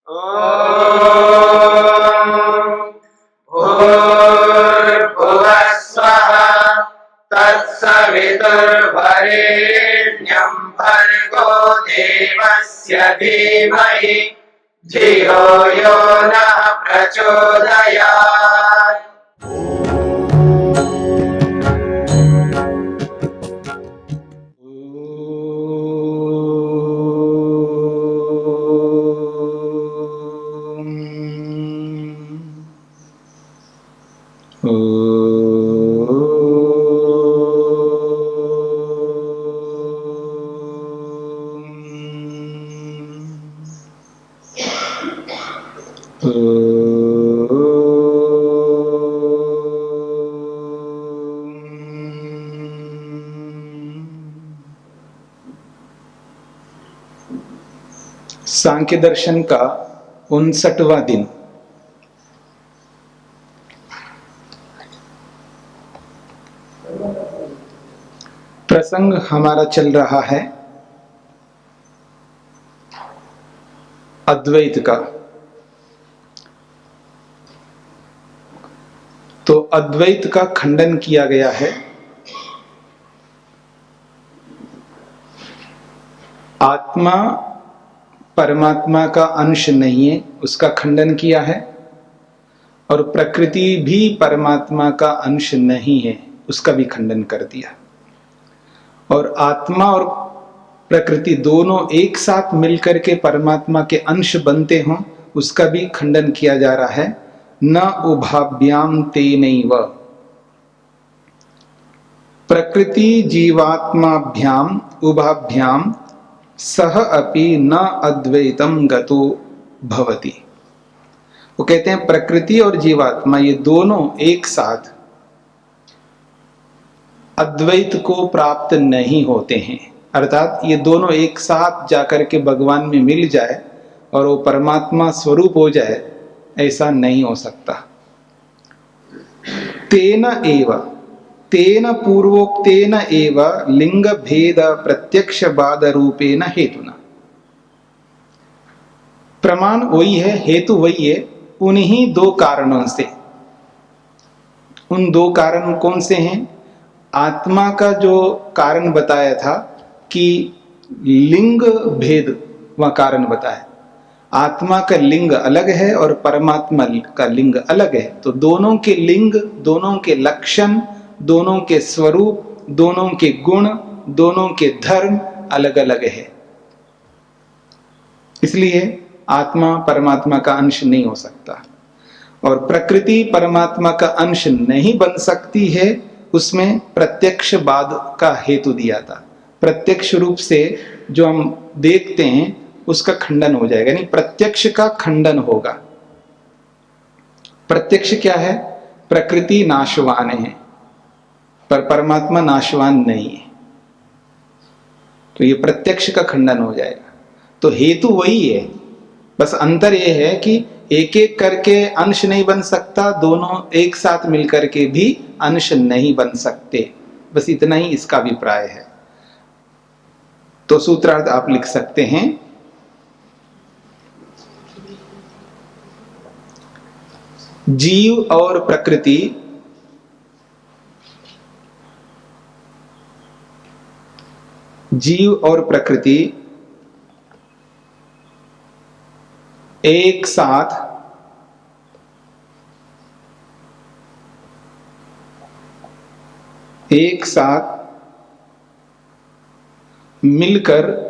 भूर्भुवः स्वः तत्सवितुर्वरेण्यं भर्गो देवस्य धीमहि धियो यो नः प्रचोदयात्। सांख्य दर्शन का 59वां दिन। प्रसंग हमारा चल रहा है अद्वैत का। तो अद्वैत का खंडन किया गया है। आत्मा परमात्मा का अंश नहीं है, उसका खंडन किया है। और प्रकृति भी परमात्मा का अंश नहीं है, उसका भी खंडन कर दिया। और आत्मा और प्रकृति दोनों एक साथ मिलकर के परमात्मा के अंश बनते हों, उसका भी खंडन किया जा रहा है। न उभाभ्याम तेनैव, प्रकृति जीवात्माभ्याम उभाभ्याम सह अपि न अद्वैतम गतो भवति। वो कहते हैं प्रकृति और जीवात्मा ये दोनों एक साथ अद्वैत को प्राप्त नहीं होते हैं। अर्थात ये दोनों एक साथ जाकर के भगवान में मिल जाए और वो परमात्मा स्वरूप हो जाए, ऐसा नहीं हो सकता। तेन एव, तेन पूर्वोक्तेन एव लिंग भेद प्रत्यक्षवाद रूपेण हेतुना। प्रमाण वही है, हेतु वही है, उन्हीं दो कारणों से। उन दो कारण कौन से हैं? आत्मा का जो कारण बताया था कि लिंग भेद, वह कारण बताया। आत्मा का लिंग अलग है और परमात्मा का लिंग अलग है। तो दोनों के लिंग, दोनों के लक्षण, दोनों के स्वरूप, दोनों के गुण, दोनों के धर्म अलग अलग है। इसलिए आत्मा परमात्मा का अंश नहीं हो सकता। और प्रकृति परमात्मा का अंश नहीं बन सकती है, उसमें प्रत्यक्षवाद का हेतु दिया था। प्रत्यक्ष रूप से जो हम देखते हैं उसका खंडन हो जाएगा, यानी प्रत्यक्ष का खंडन होगा। प्रत्यक्ष क्या है? प्रकृति नाशवान है पर परमात्मा नाशवान नहीं है, तो ये प्रत्यक्ष का खंडन हो जाएगा। तो हेतु वही है, बस अंतर यह है कि एक एक करके अंश नहीं बन सकता, दोनों एक साथ मिलकर के भी अंश नहीं बन सकते। बस इतना ही इसका अभिप्राय है। तो सूत्रार्थ आप लिख सकते हैं, जीव और प्रकृति एक साथ मिलकर,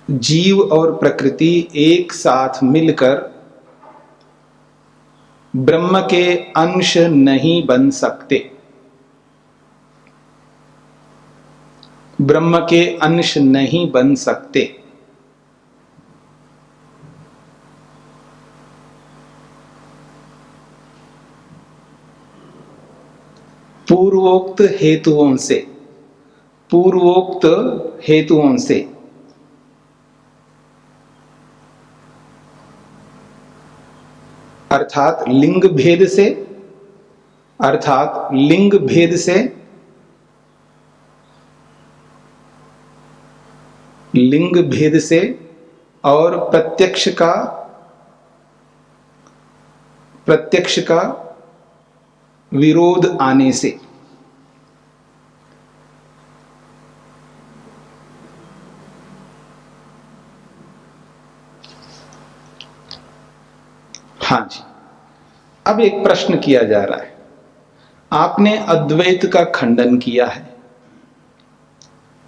जीव और प्रकृति एक साथ मिलकर ब्रह्म के अंश नहीं बन सकते। ब्रह्म के अंश नहीं बन सकते। पूर्वोक्त हेतुओं से अर्थात लिंग लिंग भेद से और प्रत्यक्ष का विरोध आने से। हाँ जी, अब एक प्रश्न किया जा रहा है। आपने अद्वैत का खंडन किया है,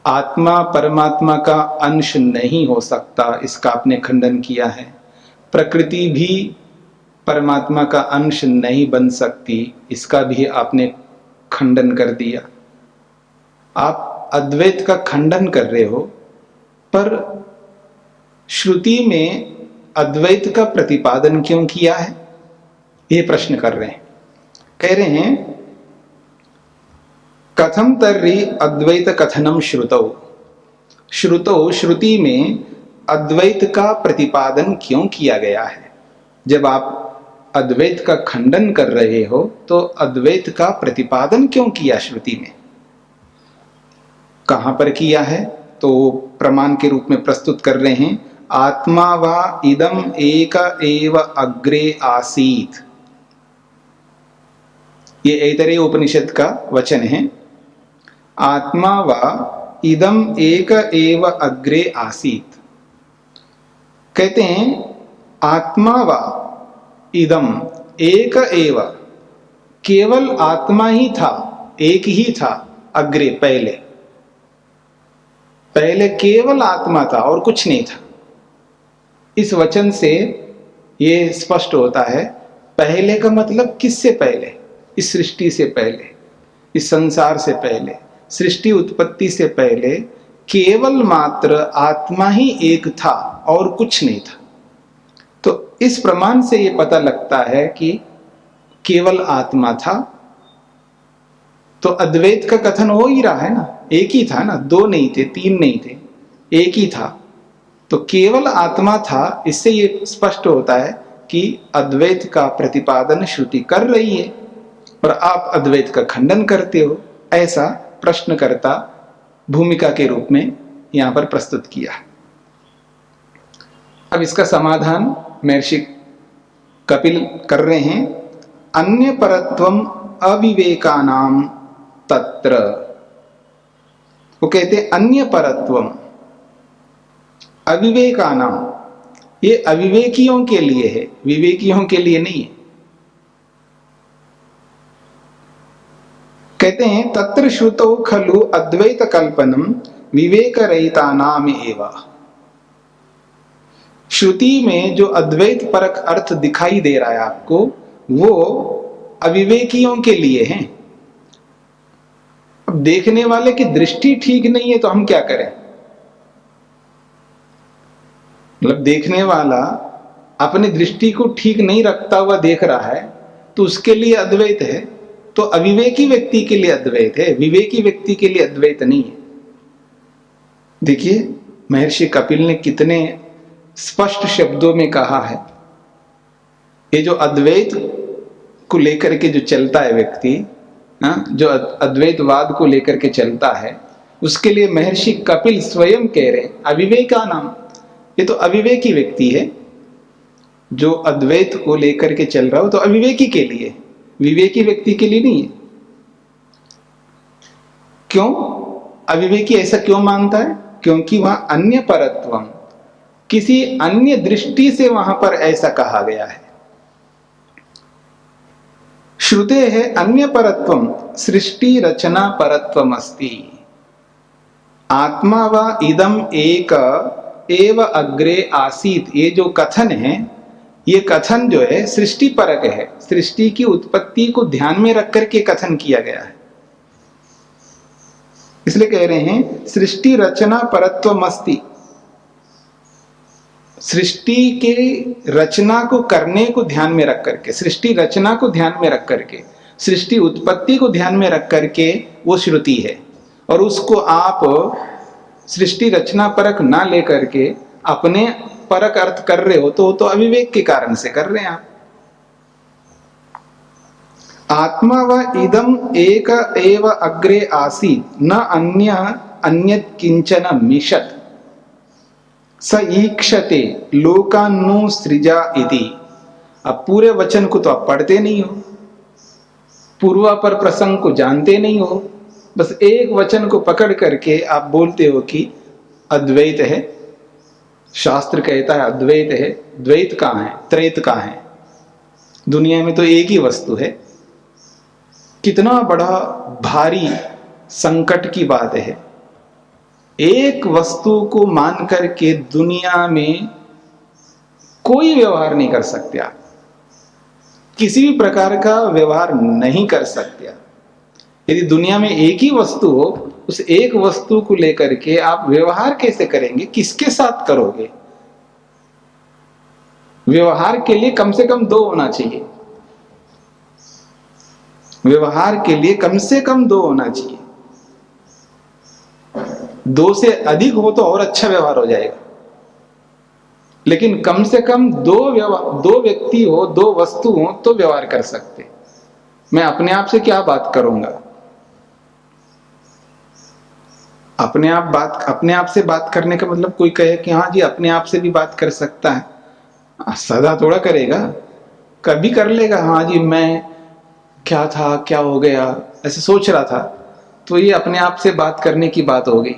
आत्मा परमात्मा का अंश नहीं हो सकता, इसका आपने खंडन किया है। प्रकृति भी परमात्मा का अंश नहीं बन सकती, इसका भी आपने खंडन कर दिया। आप अद्वैत का खंडन कर रहे हो, पर श्रुति में अद्वैत का प्रतिपादन क्यों किया है, ये प्रश्न कर रहे हैं। कह रहे हैं कथम तर्हि अद्वैत कथनम श्रुतौ। श्रुतौ, श्रुति में अद्वैत का प्रतिपादन क्यों किया गया है। जब आप अद्वैत का खंडन कर रहे हो तो अद्वैत का प्रतिपादन क्यों किया श्रुति में, कहां पर किया है, तो प्रमाण के रूप में प्रस्तुत कर रहे हैं। आत्मा वा इदम एक एव अग्रे आसीत, ये ऐतरेय उपनिषद का वचन है। आत्मा वा इदम एक एव अग्रे आसीत, कहते हैं आत्मा वा इदम एक एव, केवल आत्मा ही था, एक ही था, अग्रे पहले केवल आत्मा था और कुछ नहीं था। इस वचन से ये स्पष्ट होता है, पहले का मतलब किससे पहले, इस सृष्टि से पहले, इस संसार से पहले, सृष्टि उत्पत्ति से पहले केवल मात्र आत्मा ही एक था और कुछ नहीं था। तो इस प्रमाण से ये पता लगता है कि केवल आत्मा था। तो अद्वैत का कथन हो ही रहा है ना, एक ही था ना, दो नहीं थे, तीन नहीं थे, एक ही था। तो केवल आत्मा था, इससे ये स्पष्ट होता है कि अद्वैत का प्रतिपादन श्रुति कर रही है और आप अद्वैत का खंडन करते हो, ऐसा प्रश्नकर्ता भूमिका के रूप में यहां पर प्रस्तुत किया। अब इसका समाधान महर्षि कपिल कर रहे हैं। अन्य परत्वम अविवेकानाम तत्र, वो कहते हैं अन्य परत्वम अविवेकानाम, ये अविवेकियों के लिए है, विवेकियों के लिए नहीं है। कहते हैं तत्र श्रुतौ खलु अद्वैत कल्पनम विवेक रहितानाम एव। श्रुति में जो अद्वैत परक अर्थ दिखाई दे रहा है आपको, वो अविवेकियों के लिए है। अब देखने वाले की दृष्टि ठीक नहीं है तो हम क्या करें, मतलब देखने वाला अपनी दृष्टि को ठीक नहीं रखता हुआ देख रहा है तो उसके लिए अद्वैत है। तो अविवेकी व्यक्ति के लिए अद्वैत है, विवेकी व्यक्ति के लिए अद्वैत नहीं है। देखिए महर्षि कपिल ने कितने स्पष्ट शब्दों में कहा है। ये जो अद्वैत को लेकर के जो चलता है व्यक्ति, जो अद्वैतवाद को लेकर के चलता है, उसके लिए महर्षि कपिल स्वयं कह रहे हैं अविवेकानाम, ये तो अविवेकी व्यक्ति है। जो अद्वैत को लेकर के चल रहा हो तो अविवेकी के लिए, विवेकी व्यक्ति के लिए नहीं है। क्यों अविवेकी ऐसा क्यों मानता है, क्योंकि वहां अन्य परत्वम, किसी अन्य दृष्टि से वहां पर ऐसा कहा गया है। श्रुते है अन्य परत्वम सृष्टि रचना परत्वम अस्ति। आत्मा व इदम एक एव अग्रे आसीत, ये जो कथन है, ये कथन जो है सृष्टि परक है, सृष्टि की उत्पत्ति को ध्यान में रख करके कथन किया गया है। इसलिए कह रहे हैं सृष्टि रचना परत्वमस्ति, सृष्टि के रचना को करने को ध्यान में रख करके, सृष्टि रचना को ध्यान में रख करके, सृष्टि उत्पत्ति को ध्यान में रख करके वो श्रुति है। और उसको आप सृष्टि रचना परक ना लेकर के अपने परक अर्थ कर रहे हो तो अविवेक के कारण से कर रहे हैं आप। आत्मा व इदम एक एव अग्रे आसीत न अन्य किंचन मिशत। स ईक्षते लोकान्नु सृजा इति। अब पूरे वचन को तो आप पढ़ते नहीं हो, पूर्वापर प्रसंग को जानते नहीं हो, बस एक वचन को पकड़ करके आप बोलते हो कि अद्वैत है, शास्त्र कहता है अद्वैत है। द्वैत कहाँ है, त्रैत कहाँ है? दुनिया में तो एक ही वस्तु है। कितना बड़ा भारी संकट की बात है। एक वस्तु को मान करके दुनिया में कोई व्यवहार नहीं कर सकते आप, किसी भी प्रकार का व्यवहार नहीं कर सकते आप। यदि दुनिया में एक ही वस्तु हो, उस एक वस्तु को लेकर के आप व्यवहार कैसे करेंगे, किसके साथ करोगे? व्यवहार के लिए कम से कम दो होना चाहिए, व्यवहार के लिए कम से कम दो होना चाहिए। दो से अधिक हो तो और अच्छा व्यवहार हो जाएगा, लेकिन कम से कम दो व्यक्ति हो, दो वस्तु हो तो व्यवहार कर सकते। मैं अपने आप से क्या बात करूंगा? अपने आप से बात करने का मतलब कोई कहे कि हाँ जी अपने आप से भी बात कर सकता है, सदा थोड़ा करेगा, कभी कर लेगा हाँ जी मैं क्या था, क्या हो गया, ऐसे सोच रहा था, तो ये अपने आप से बात करने की बात हो गई।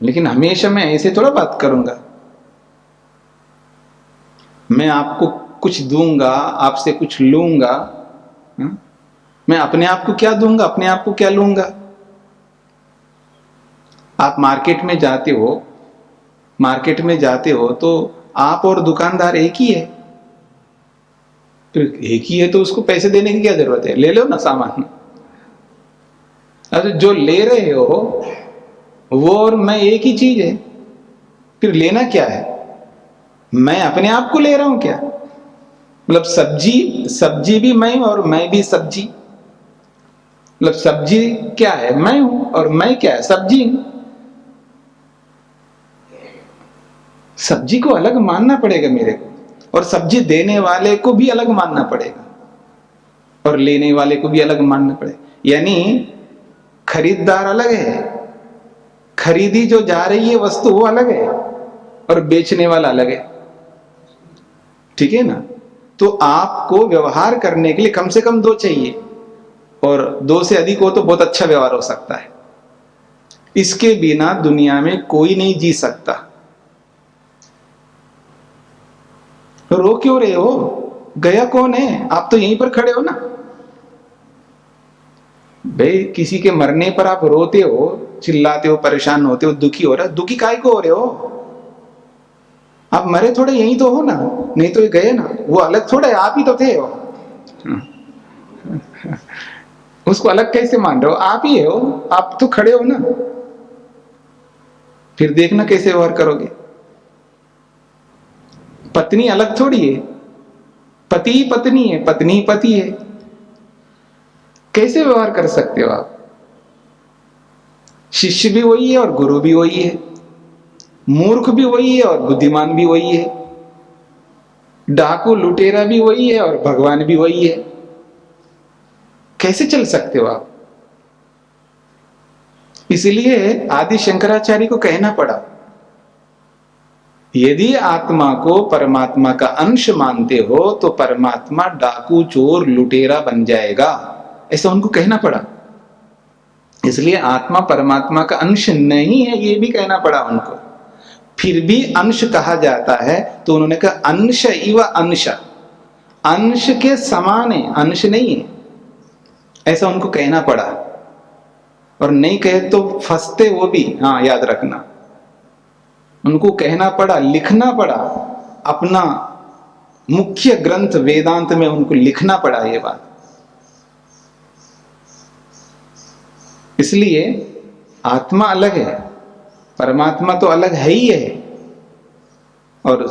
लेकिन हमेशा मैं ऐसे थोड़ा बात करूंगा। मैं आपको कुछ दूंगा, आपसे कुछ लूंगा, मैं अपने आप को क्या दूंगा, अपने आप को क्या लूंगा? आप मार्केट में जाते हो तो आप और दुकानदार एक ही है, फिर एक ही है तो उसको पैसे देने की क्या जरूरत है? ले लो ना सामान। अरे जो ले रहे हो वो और मैं एक ही चीज है, फिर लेना क्या है? मैं अपने आप को ले रहा हूं क्या? मतलब सब्जी भी मैं और मैं भी सब्जी। मतलब सब्जी क्या है? मैं हूं, और मैं क्या है? सब्जी। सब्जी को अलग मानना पड़ेगा मेरे को, और सब्जी देने वाले को भी अलग मानना पड़ेगा, और लेने वाले को भी अलग मानना पड़ेगा। यानी खरीदार अलग है, खरीदी जो जा रही है वस्तु वो अलग है, और बेचने वाला अलग है। ठीक है ना? तो आपको व्यवहार करने के लिए कम से कम दो चाहिए, और दो से अधिक हो तो बहुत अच्छा व्यवहार हो सकता है। इसके बिना दुनिया में कोई नहीं जी सकता। रो क्यों रहे हो? गया कौन है? आप तो यहीं पर खड़े हो ना भाई। किसी के मरने पर आप रोते हो, चिल्लाते हो, परेशान होते हो, दुखी हो रहे हो। दुखी काहे को हो रहे हो? आप मरे थोड़े, यहीं तो हो ना, नहीं तो ये गए ना। वो अलग थोड़ा है, आप ही तो थे हो। उसको अलग कैसे मान रहे हो? आप ही हो, आप तो खड़े हो ना। फिर देखना कैसे व्यवहार करोगे। पत्नी अलग थोड़ी है, पति पत्नी है, पत्नी पति है। कैसे व्यवहार कर सकते हो आप? शिष्य भी वही है और गुरु भी वही है, मूर्ख भी वही है और बुद्धिमान भी वही है, डाकू लुटेरा भी वही है और भगवान भी वही है। कैसे चल सकते हो आप? इसलिए आदि शंकराचार्य को कहना पड़ा, यदि आत्मा को परमात्मा का अंश मानते हो तो परमात्मा डाकू चोर लुटेरा बन जाएगा, ऐसा उनको कहना पड़ा। इसलिए आत्मा परमात्मा का अंश नहीं है, ये भी कहना पड़ा उनको। फिर भी अंश कहा जाता है तो उन्होंने कहा अंश इव अंश, अंश के समान है, अंश नहीं है, ऐसा उनको कहना पड़ा। और नहीं कहे तो फंसते वो भी, हाँ याद रखना। उनको कहना पड़ा, लिखना पड़ा, अपना मुख्य ग्रंथ वेदांत में उनको लिखना पड़ा ये बात। इसलिए आत्मा अलग है, परमात्मा तो अलग है ही है, और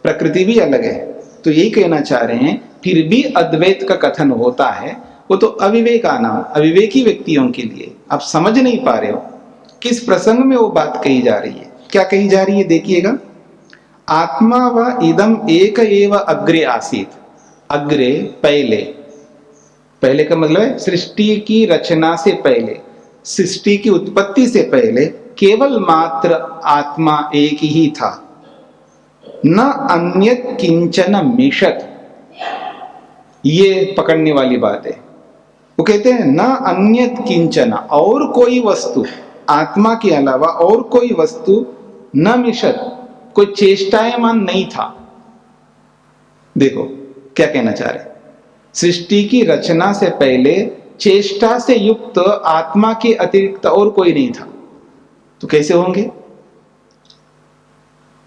प्रकृति भी अलग है। तो यही कहना चाह रहे हैं, फिर भी अद्वैत का कथन होता है, वो तो अविवेकाना, अविवेकी व्यक्तियों के लिए। आप समझ नहीं पा रहे हो किस प्रसंग में वो बात कही जा रही है। क्या कही जा रही है देखिएगा, आत्मा व इदम एक एव अग्रे आसीत। अग्रे पहले, पहले का मतलब है सृष्टि की रचना से पहले, सृष्टि की उत्पत्ति से पहले केवल मात्र आत्मा एक ही था, न अन्यत किंचन मिशत। ये पकड़ने वाली बात है। वो कहते हैं न अन्यत किंचन, और कोई वस्तु आत्मा के अलावा और कोई वस्तु न मिशत, कोई चेष्टायमान नहीं था। देखो क्या कहना चाह रहे, सृष्टि की रचना से पहले चेष्टा से युक्त आत्मा के अतिरिक्त और कोई नहीं था, तो कैसे होंगे?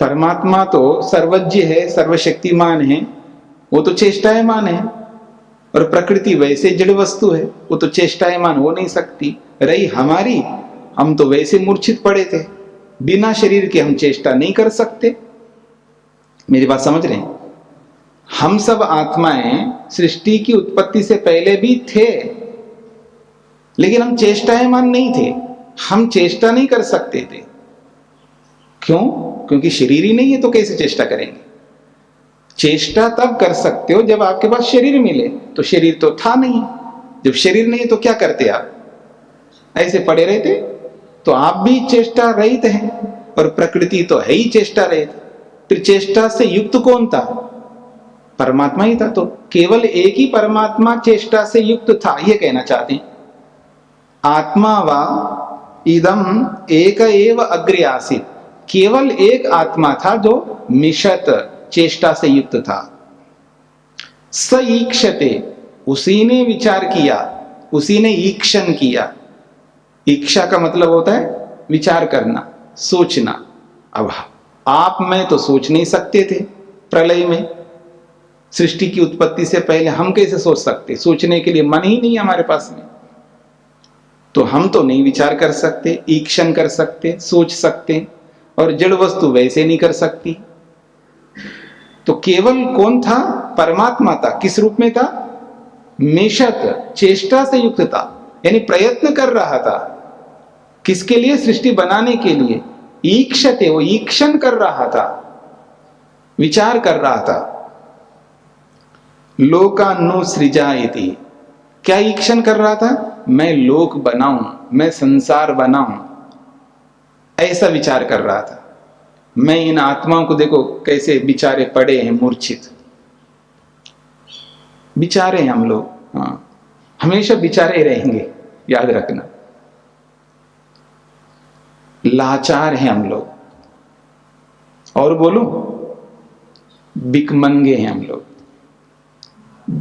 परमात्मा तो सर्वज्ञ है, सर्वशक्तिमान है, वो तो चेष्टायमान है। और प्रकृति वैसे जड़ वस्तु है, वो तो चेष्टायमान हो नहीं सकती। रही हमारी, हम तो वैसे मूर्छित पड़े थे, बिना शरीर के हम चेष्टा नहीं कर सकते। मेरी बात समझ रहे हैं? हम सब आत्माएं सृष्टि की उत्पत्ति से पहले भी थे, लेकिन हम चेष्टायमान नहीं थे, हम चेष्टा नहीं कर सकते थे। क्यों? क्योंकि शरीर ही नहीं है, तो कैसे चेष्टा करेंगे? चेष्टा तब कर सकते हो जब आपके पास शरीर मिले, तो शरीर तो था नहीं। जब शरीर नहीं तो क्या करते आप? ऐसे पड़े रहते। तो आप भी चेष्टा रहित हैं, और प्रकृति तो है ही चेष्टा रहित। फिर चेष्टा से युक्त कौन था? परमात्मा ही था। तो केवल एक ही परमात्मा चेष्टा से युक्त था, यह कहना चाहते हैं। आत्मा वा इदम एक एव अग्रे आसीत, केवल एक आत्मा था जो मिशत, चेष्टा से युक्त था। स ईक्षते, उसी ने विचार किया, उसी ने ईक्षण किया। इच्छा का मतलब होता है विचार करना, सोचना। अब आप मैं तो सोच नहीं सकते थे प्रलय में, सृष्टि की उत्पत्ति से पहले हम कैसे सोच सकते? सोचने के लिए मन ही नहीं हमारे पास में, तो हम तो नहीं विचार कर सकते, ईक्षण कर सकते, सोच सकते, और जड़ वस्तु वैसे नहीं कर सकती। तो केवल कौन था? परमात्मा था। किस रूप में था? मिशत, चेष्टा से युक्त था, यानी प्रयत्न कर रहा था। किसके लिए? सृष्टि बनाने के लिए। ईक्षते, वो ईक्षण कर रहा था, विचार कर रहा था। लोकान्नु सृजायति, क्या ईक्षण कर रहा था? मैं लोक बनाऊं, मैं संसार बनाऊं, ऐसा विचार कर रहा था। मैं इन आत्माओं को देखो कैसे बिचारे पड़े हैं, मूर्छित बिचारे हैं हम लोग। हाँ, हमेशा बिचारे रहेंगे, याद रखना। लाचार हैं हम लोग, और बोलो भिखमंगे हैं हम लोग,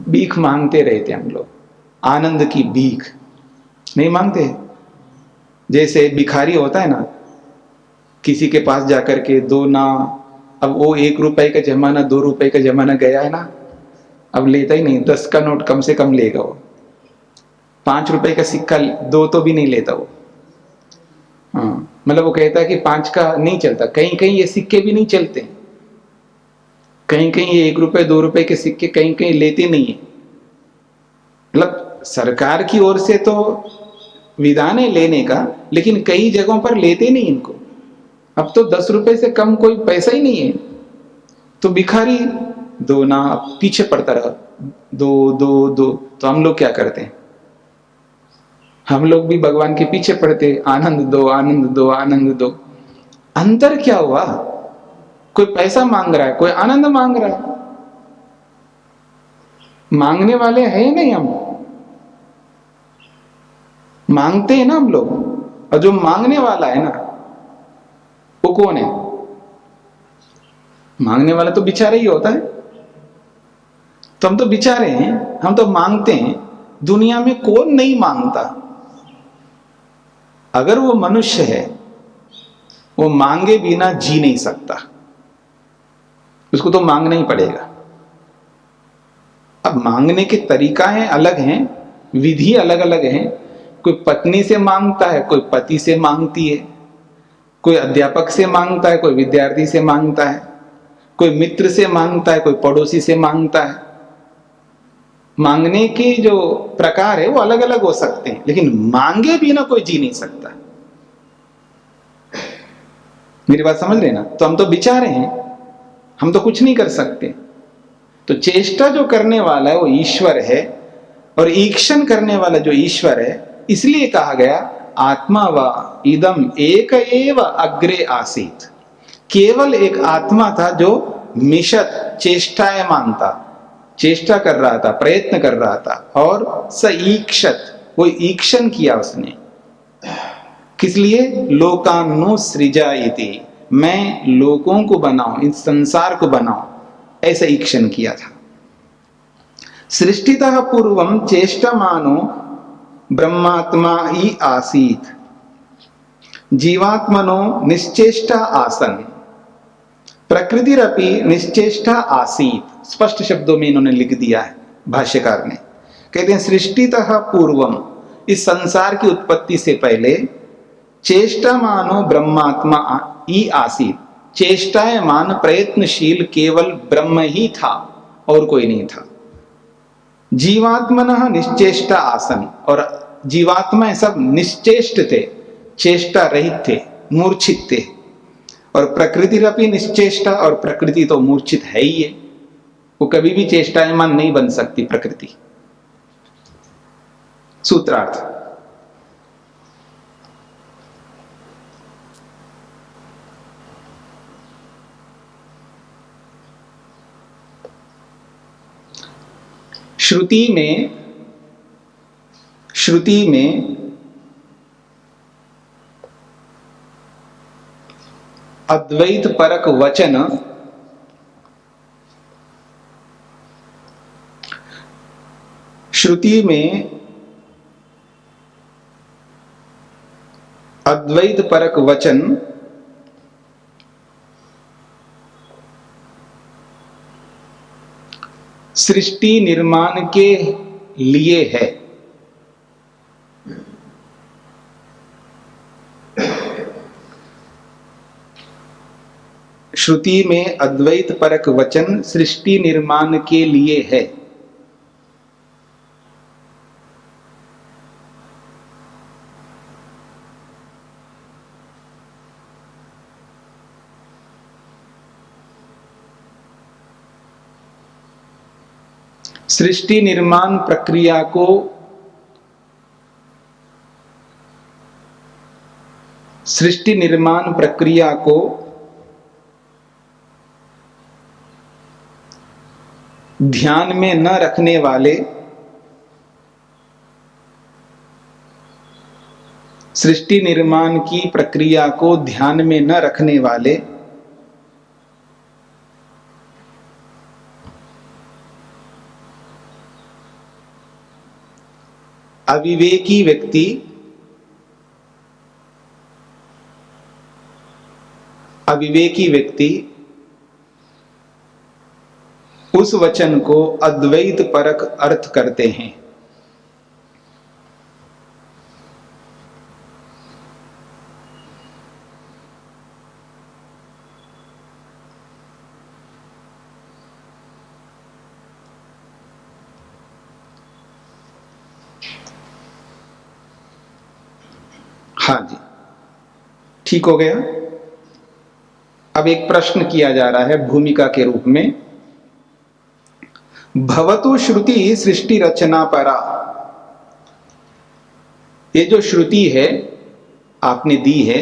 भीख मांगते रहते हम लोग। आनंद की भीख नहीं मांगते। जैसे भिखारी होता है ना, किसी के पास जाकर के दो ना, अब वो 1 रुपए का जमाना, 2 रुपए का जमाना गया है ना, अब लेता ही नहीं। 10 का नोट कम से कम लेगा वो, 5 रुपए का सिक्का 2 तो भी नहीं लेता वो। हाँ, मतलब वो कहता है कि 5 का नहीं चलता। कहीं कहीं ये सिक्के भी नहीं चलते, कहीं कहीं ये 1 रुपए 2 रुपए के सिक्के कहीं कहीं लेते नहीं है। मतलब सरकार की ओर से तो विधान है लेने का, लेकिन कई जगहों पर लेते नहीं इनको। अब तो 10 रुपए से कम कोई पैसा ही नहीं है, तो भिखारी दो ना, पीछे पड़ता रहा, दो दो दो। तो हम लोग क्या करते हैं? हम लोग भी भगवान के पीछे पड़ते, आनंद दो आनंद दो आनंद दो। अंतर क्या हुआ? कोई पैसा मांग रहा है, कोई आनंद मांग रहा है। मांगने वाले हैं नहीं हम, मांगते हैं ना हम लोग। और जो मांगने वाला है ना, वो कौन है? मांगने वाला तो बेचारा ही होता है। तो हम तो बेचारे हैं, हम तो मांगते हैं। दुनिया में कौन नहीं मांगता? अगर वो मनुष्य है, वो मांगे बिना जी नहीं सकता, उसको तो मांगना ही पड़ेगा। अब मांगने के तरीकाएं अलग हैं, विधि अलग अलग हैं। कोई पत्नी से मांगता है, कोई पति से मांगती है, कोई अध्यापक से मांगता है, कोई विद्यार्थी से मांगता है, कोई मित्र से मांगता है, कोई पड़ोसी से मांगता है। मांगने के जो प्रकार है वो अलग अलग हो सकते हैं, लेकिन मांगे बिना कोई जी नहीं सकता। मेरी बात समझ रहे ना? तो हम तो बेचारे हैं, हम तो कुछ नहीं कर सकते। तो चेष्टा जो करने वाला है वो ईश्वर है, और ईक्षण करने वाला जो ईश्वर है, इसलिए कहा गया आत्मा वा इदम एक एव अग्रे आसीत। केवल एक आत्मा था जो मिशत चेष्टायमान था, चेष्टा कर रहा था, प्रयत्न कर रहा था। और स ईक्षत, वो ईक्षण किया उसने। किस लिए? लोकान्नु सृजायति, मैं लोगों को बनाऊं, इस संसार को बनाऊं, ऐसा ईक्षण किया था। सृष्टितः पूर्वं चेष्टमानो ब्रह्मात्मा ही आसीत, जीवात्मनो निश्चेष्टा आसन, प्रकृतिरपि निश्चेष्टा आसीत। स्पष्ट शब्दों में इन्होंने लिख दिया है भाष्यकार ने। कहते हैं सृष्टितः पूर्वम, इस संसार की उत्पत्ति से पहले, चेष्टामानो ब्रह्मात्मा ही आसीत, चेष्टायमान प्रयत्नशील केवल ब्रह्म ही था और कोई नहीं था। जीवात्मनः निश्चेष्टा आसन, और जीवात्मा सब निश्चेष्ट थे, चेष्टा रहित थे, मूर्छित थे। और प्रकृतिरपि निश्चेष्टा, और प्रकृति तो मूर्छित है ही है, वो कभी भी चेष्टायमान नहीं बन सकती प्रकृति। सूत्रार्थ। श्रुति में अद्वैत परक वचन अद्वैत परक वचन सृष्टि निर्माण के लिए है। श्रुति में अद्वैत परक वचन सृष्टि निर्माण के लिए है। सृष्टि निर्माण प्रक्रिया को ध्यान में न रखने वाले, सृष्टि निर्माण की प्रक्रिया को ध्यान में न रखने वाले अविवेकी व्यक्ति उस वचन को अद्वैत परक अर्थ करते हैं। हाँ जी, ठीक हो गया। अब एक प्रश्न किया जा रहा है भूमिका के रूप में। भवतु श्रुति सृष्टि रचना परा, ये जो श्रुति है आपने दी है,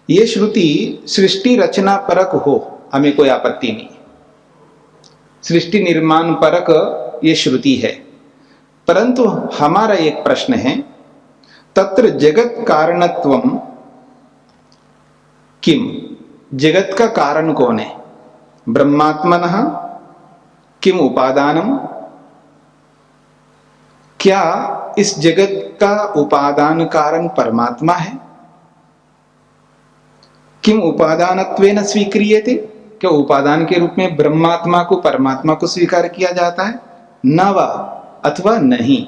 ये श्रुति सृष्टि रचना परक हो, हमें कोई आपत्ति नहीं। सृष्टि निर्माण परक ये श्रुति है, परंतु हमारा एक प्रश्न है, तत्र जगत कारणत्वम किम, जगत का कारण कौन है? ब्रह्मात्मनः किम उपादानम, क्या इस जगत का उपादान कारण परमात्मा है? किम उपादानत्वेन स्वीक्रियते, क्या उपादान के रूप में ब्रह्मात्मा को परमात्मा को स्वीकार किया जाता है? न वा, अथवा नहीं।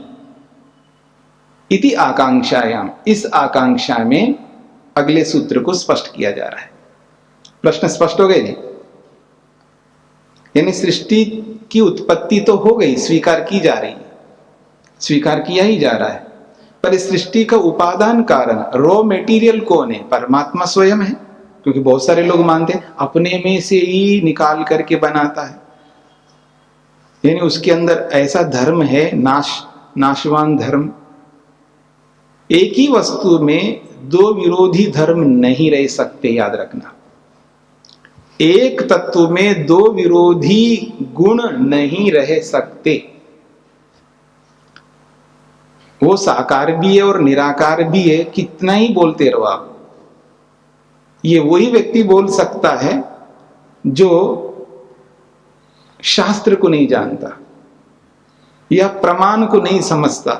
इति आकांक्षायाम, इस आकांक्षा में अगले सूत्र को स्पष्ट किया जा रहा है। प्रश्न स्पष्ट हो गए जी? यानी सृष्टि की उत्पत्ति तो हो गई, स्वीकार की जा रही है, स्वीकार किया ही जा रहा है, पर इस सृष्टि का उपादान कारण, रॉ मेटीरियल कौन है? परमात्मा स्वयं है। क्योंकि बहुत सारे लोग मानते हैं अपने में से ही निकाल करके बनाता है, यानी उसके अंदर ऐसा धर्म है, नाशवान धर्म, एक ही वस्तु में दो विरोधी धर्म नहीं रह सकते, याद रखना। एक तत्व में दो विरोधी गुण नहीं रह सकते। वो साकार भी है और निराकार भी है, कितना ही बोलते रहो आप। ये वही व्यक्ति बोल सकता है जो शास्त्र को नहीं जानता या प्रमाण को नहीं समझता,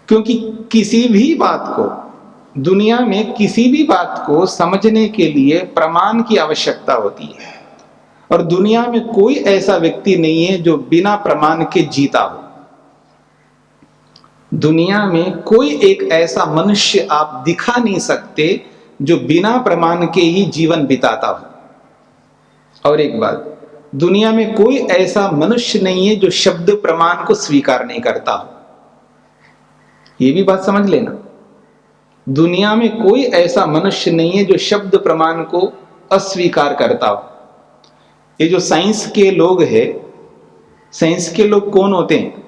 क्योंकि किसी भी बात को, दुनिया में किसी भी बात को समझने के लिए प्रमाण की आवश्यकता होती है, और दुनिया में कोई ऐसा व्यक्ति नहीं है जो बिना प्रमाण के जीता हो। दुनिया में कोई एक ऐसा मनुष्य आप दिखा नहीं सकते जो बिना प्रमाण के ही जीवन बिताता हो। और एक बात, दुनिया में कोई ऐसा मनुष्य नहीं है जो शब्द प्रमाण को स्वीकार नहीं करता हो। यह भी बात समझ लेना, दुनिया में कोई ऐसा मनुष्य नहीं है जो शब्द प्रमाण को अस्वीकार करता हो। ये जो साइंस के लोग हैं, साइंस के लोग कौन होते हैं?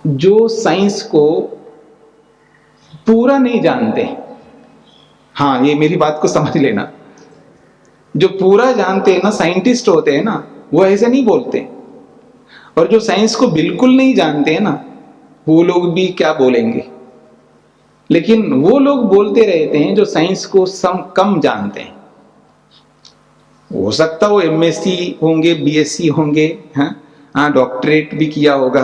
जो साइंस को पूरा नहीं जानते। हाँ, ये मेरी बात को समझ लेना। जो पूरा जानते हैं ना, साइंटिस्ट होते हैं ना, वो ऐसे नहीं बोलते। और जो साइंस को बिल्कुल नहीं जानते हैं ना, वो लोग भी क्या बोलेंगे। लेकिन वो लोग बोलते रहते हैं जो साइंस को कम जानते हैं। हो सकता वो एमएससी होंगे, बीएससी होंगे, हाँ डॉक्टरेट भी किया होगा,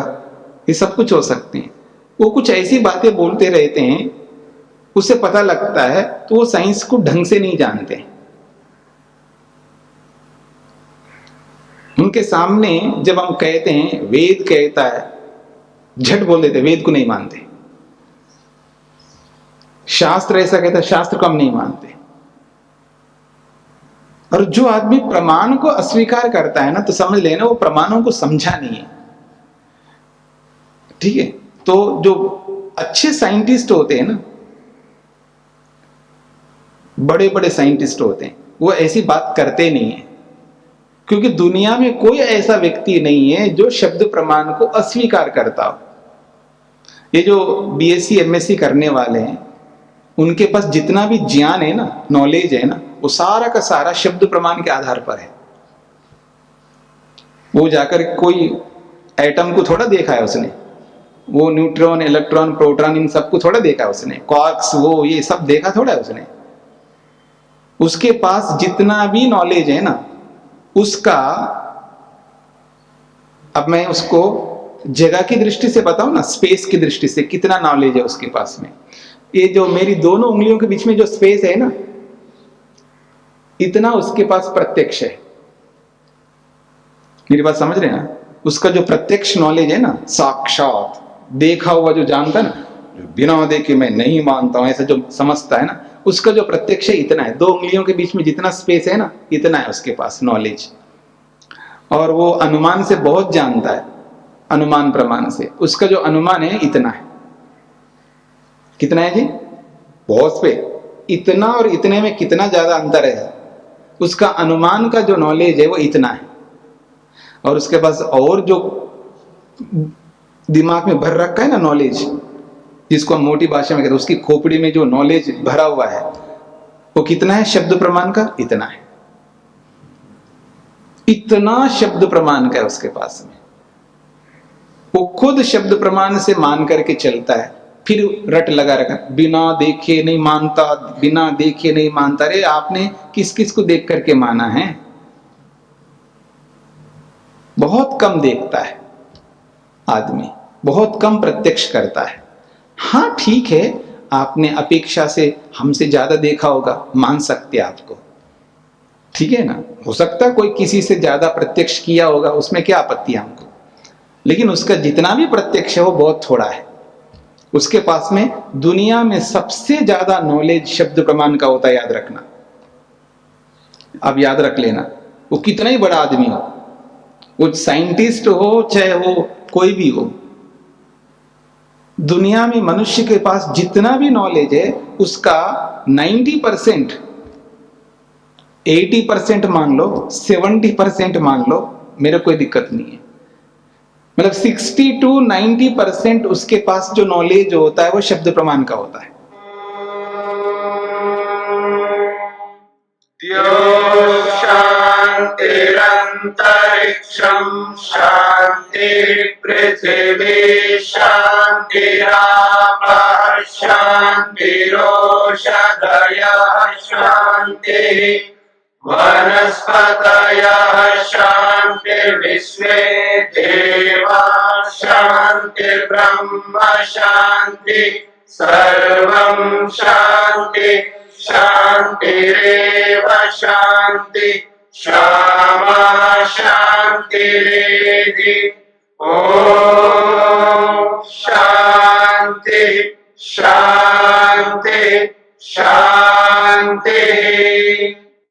ये सब कुछ हो सकते हैं। वो कुछ ऐसी बातें बोलते रहते हैं, उससे पता लगता है तो वो साइंस को ढंग से नहीं जानते। उनके सामने जब हम कहते हैं वेद कहता है, झट बोल देते, वेद को नहीं मानते। शास्त्र ऐसा कहता है, शास्त्र को हम नहीं मानते। और जो आदमी प्रमाण को अस्वीकार करता है ना, तो समझ लेना वो प्रमाणों को समझा नहीं है। ठीक है, तो जो अच्छे साइंटिस्ट होते हैं ना, बड़े बड़े साइंटिस्ट होते हैं, वो ऐसी बात करते नहीं है, क्योंकि दुनिया में कोई ऐसा व्यक्ति नहीं है जो शब्द प्रमाण को अस्वीकार करता हो। ये जो बीएससी एमएससी करने वाले हैं, उनके पास जितना भी ज्ञान है ना, नॉलेज है ना, वो सारा का सारा शब्द प्रमाण के आधार पर है। वो जाकर कोई एटम को थोड़ा देखा है उसने, वो न्यूट्रॉन, इलेक्ट्रॉन, प्रोटॉन, इन सबको थोड़ा देखा है उसने, क्वार्क्स, वो ये सब देखा थोड़ा है उसने। उसके पास जितना भी नॉलेज है ना, उसका, अब मैं उसको जगह की दृष्टि से बताऊं ना, स्पेस की दृष्टि से कितना नॉलेज है उसके पास में। ये जो मेरी दोनों उंगलियों के बीच में जो स्पेस है ना, इतना उसके पास प्रत्यक्ष है। मेरी बात समझ रहे हैं ना? उसका जो प्रत्यक्ष नॉलेज है ना, साक्षात देखा हुआ जो जानता है ना, जो बिना देखे मैं नहीं मानता हूं ऐसा जो समझता है ना, उसका जो प्रत्यक्ष है इतना है। दो उंगलियों के बीच में जितना स्पेस है ना, इतना है उसके पास नॉलेज। और वो अनुमान से बहुत जानता है, अनुमान प्रमाण से। उसका जो अनुमान है इतना है। कितना है जी? बहुत पे। इतना और इतने में कितना ज्यादा अंतर है। उसका अनुमान का जो नॉलेज है वो इतना है, और उसके पास और जो दिमाग में भर रखा है ना नॉलेज, जिसको हम मोटी भाषा में कहते हैं, उसकी खोपड़ी में जो नॉलेज भरा हुआ है वो कितना है? शब्द प्रमाण का इतना है। इतना शब्द प्रमाण का है उसके पास में। वो खुद शब्द प्रमाण से मान करके चलता है, फिर रट लगा रखा, बिना देखे नहीं मानता, बिना देखे नहीं मानता। अरे आपने किस किस को देख करके माना है? बहुत कम देखता है आदमी, बहुत कम प्रत्यक्ष करता है। हाँ ठीक है, आपने अपेक्षा से हमसे ज्यादा देखा होगा, मान सकते आपको, ठीक है ना। हो सकता है कोई किसी से ज्यादा प्रत्यक्ष किया होगा, उसमें क्या आपत्ति है हमको। लेकिन उसका जितना भी प्रत्यक्ष है वो बहुत थोड़ा है। उसके पास में दुनिया में सबसे ज्यादा नॉलेज शब्द प्रमाण का होता है, याद रखना। अब याद रख लेना, वो कितना ही बड़ा आदमी हो, वो साइंटिस्ट हो चाहे वो कोई भी हो, दुनिया में मनुष्य के पास जितना भी नॉलेज है उसका 90%, 80% मान लो, 70% मान लो, मेरे कोई दिक्कत नहीं है। मतलब 60 to 90% उसके पास जो नॉलेज होता है वो शब्द प्रमाण का होता है। शान्तिरन्तरिक्षं शान्ति पृथिवी शान्तिरापः शान्तिरोषधयः शान्तिः वनस्पतयः शान्तिर्विश्वे देवाः शान्तिर्ब्रह्म शान्ति सर्वं शान्ति शान्तिरेव शान्ति क्षमा शान्तिरेधि ॐ शान्ति शान्ति शान्ति